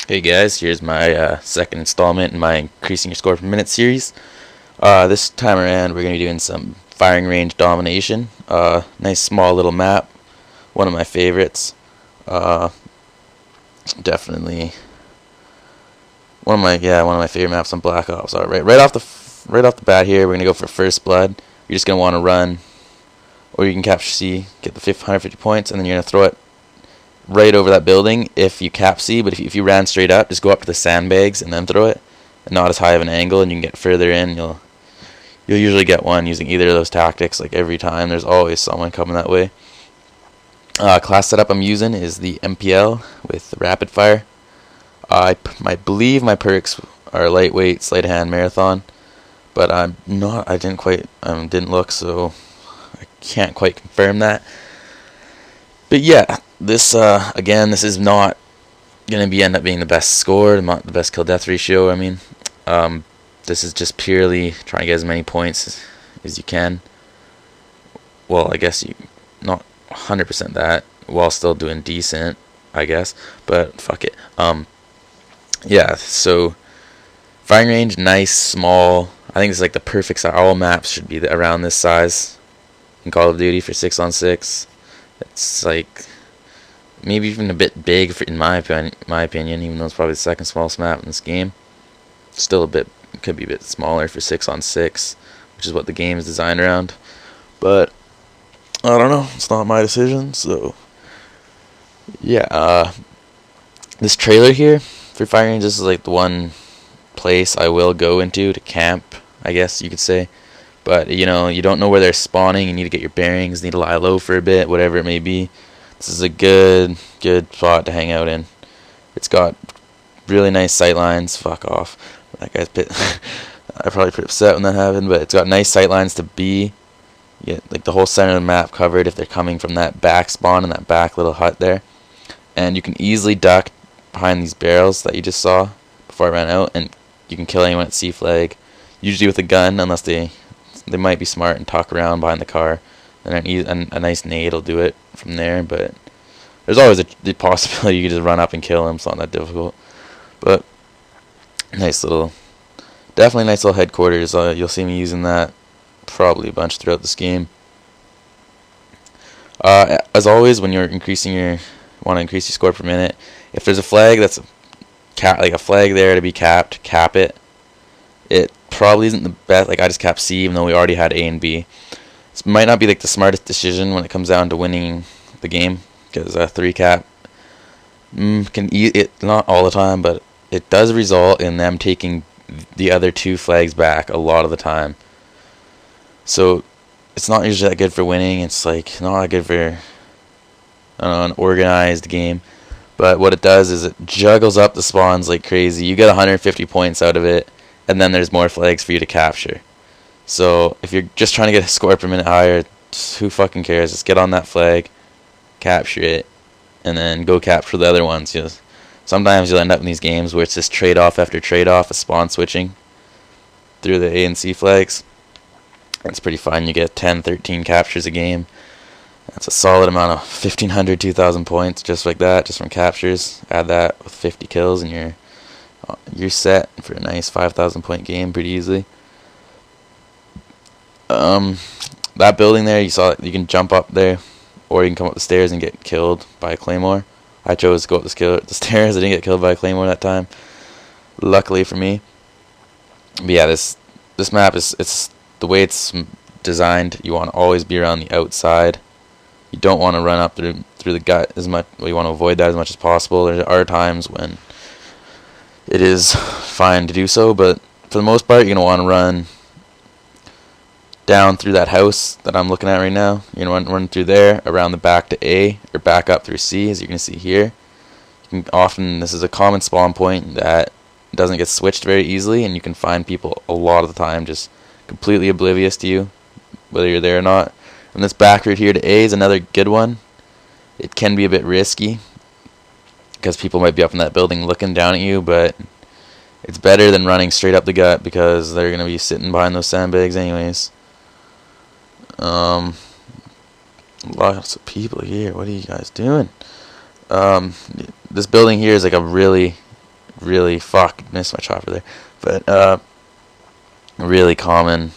Hey guys, here's my second installment in my increasing your score per minute series. This time around we're going to be doing some firing range domination. Nice small little map, one of my favorites. Uh, Definitely one of my favorite maps on Black Ops. Right off the bat here, we're going to go for first blood. You're just going to want to run, or you can capture C, get the 150 points, and then you're going to throw it right over that building if you cap C, but if you ran straight up, just go up to the sandbags and then throw it, and not as high of an angle, and you can get further in. You'll usually get one using either of those tactics. Like every time, there's always someone coming that way. Class setup I'm using is the MPL with the rapid fire. I believe my perks are lightweight, sleight of hand, marathon, but I'm not. I didn't look, so I can't quite confirm that. But yeah, this is not gonna end up being the best score, not the best kill death ratio. This is just purely trying to get as many points as you can. Well, I guess you not 100% that while still doing decent, I guess. But fuck it. Yeah. So firing range, nice, small. I think it's like the perfect size. All maps should be around this size in Call of Duty for 6-on-6. It's like maybe even a bit big in my opinion, even though it's probably the second smallest map in this game. Still could be a bit smaller for 6-on-6, which is what the game is designed around. But I don't know, it's not my decision. So yeah, this trailer here for firing range, this is like the one place I will go into to camp, I guess you could say. But you don't know where they're spawning. You need to get your bearings. Need to lie low for a bit, whatever it may be. This is a good spot to hang out in. It's got really nice sight lines. Fuck off. That guy's I'm probably pretty upset when that happened. But it's got nice sight lines to B. You get like the whole center of the map covered if they're coming from that back spawn in that back little hut there. And you can easily duck behind these barrels that you just saw before I ran out, and you can kill anyone at C flag. Usually with a gun, unless they might be smart and talk around behind the car, and a nice nade will do it from there. But there's always the possibility you can just run up and kill him. It's not that difficult. But definitely nice little headquarters. You'll see me using that probably a bunch throughout this game. As always, when you're want to increase your score per minute, if there's a flag that's like a flag there to be capped, cap it. It probably isn't the best. Like I just capped C, even though we already had A and B. This might not be like the smartest decision when it comes down to winning the game, because 3 cap can eat it, not all the time, but it does result in them taking the other 2 flags back a lot of the time. So it's not usually that good for winning. It's like not that good for an organized game. But what it does is it juggles up the spawns like crazy. You get 150 points out of it, and then there's more flags for you to capture. So if you're just trying to get a score per minute higher, who fucking cares? Just get on that flag, capture it, and then go capture the other ones. Sometimes you'll end up in these games where it's just trade-off after trade-off of spawn switching through the A and C flags. It's pretty fun. You get 10, 13 captures a game. That's a solid amount of 1,500, 2,000 points just like that, just from captures. Add that with 50 kills, and you're set for a nice 5,000 point game pretty easily. That building there, you saw, you can jump up there, or you can come up the stairs and get killed by a claymore. I chose to go up the stairs. I didn't get killed by a claymore that time, luckily for me. But yeah, this map it's the way it's designed. You want to always be around the outside. You don't want to run up through the gut as much. Well, you want to avoid that as much as possible. There are times when it is fine to do so, but for the most part, you're going to want to run down through that house that I'm looking at right now. You're going to run through there, around the back to A, or back up through C, as you can see here. This is a common spawn point that doesn't get switched very easily, and you can find people a lot of the time just completely oblivious to you, whether you're there or not. And this back route here to A is another good one. It can be a bit risky, because people might be up in that building looking down at you, but it's better than running straight up the gut, because they're going to be sitting behind those sandbags anyways. Lots of people here. What are you guys doing? This building here is like a really really, missed my chopper there, but really common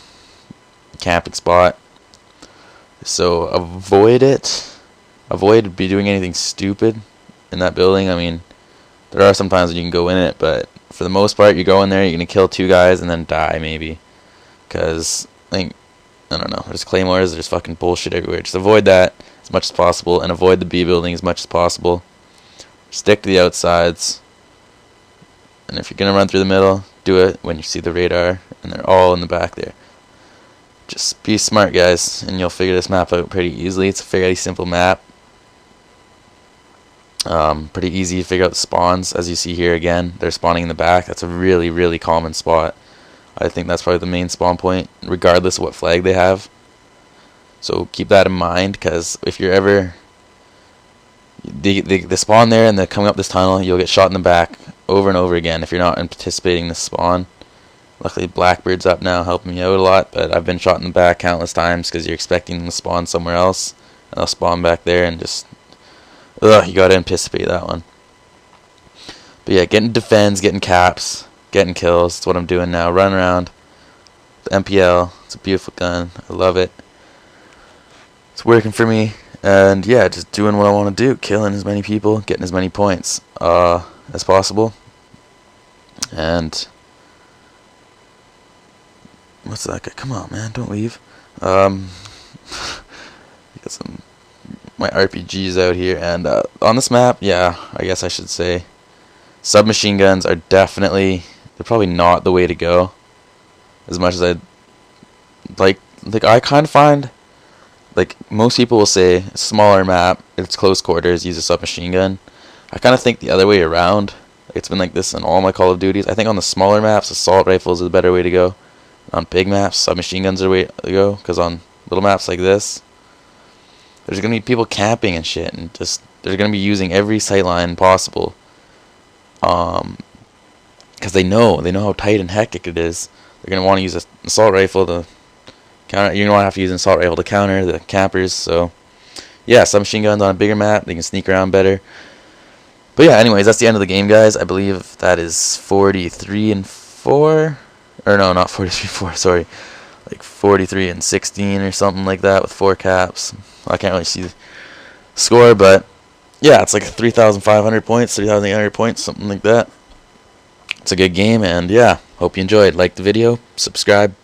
camping spot. So avoid it. Avoid doing anything stupid in that building. I mean, there are some times when you can go in it, but for the most part, you go in there, you're gonna kill 2 guys and then die maybe, because I don't know. There's claymores. There's fucking bullshit everywhere. Just avoid that as much as possible, and avoid the B building as much as possible. Stick to the outsides, and if you're gonna run through the middle, do it when you see the radar, and they're all in the back there. Just be smart, guys, and you'll figure this map out pretty easily. It's a fairly simple map. Pretty easy to figure out the spawns. As you see here again, they're spawning in the back. That's a really, really common spot. I think that's probably the main spawn point, regardless of what flag they have. So keep that in mind, because if you're ever they spawn there and they're coming up this tunnel, you'll get shot in the back over and over again if you're not anticipating the spawn. Luckily, Blackbird's up now, helping me out a lot, but I've been shot in the back countless times because you're expecting them to spawn somewhere else, and they'll spawn back there, and just, you gotta anticipate that one. But yeah, getting defends, getting caps, getting kills, that's what I'm doing now. Run around, the MPL, it's a beautiful gun, I love it. It's working for me, and yeah, just doing what I want to do, killing as many people, getting as many points as possible. And what's that guy? Come on, man, don't leave. Got some my RPGs out here, and on this map, yeah, I guess I should say submachine guns are definitely, they're probably not the way to go. As much as I like I kind of find, like, most people will say smaller map, it's close quarters, use a submachine gun. I kind of think the other way around. It's been like this in all my Call of Duties. I think on the smaller maps, assault rifles are the better way to go. On big maps, submachine guns are the way to go, because on little maps like this, there's going to be people camping and shit, and just, they're going to be using every sightline possible. Because they know how tight and hectic it is. They're going to want to use an assault rifle to counter. You're going to have to use an assault rifle to counter the campers. So, yeah, submachine guns on a bigger map, they can sneak around better. But yeah, anyways, that's the end of the game, guys. I believe that is 43-4. Or no, not 43-4, sorry. Like 43-16 or something like that with 4 caps. I can't really see the score, but yeah, it's like 3,500 points, 3,800 points, something like that. It's a good game, and yeah, hope you enjoyed. Like the video, subscribe.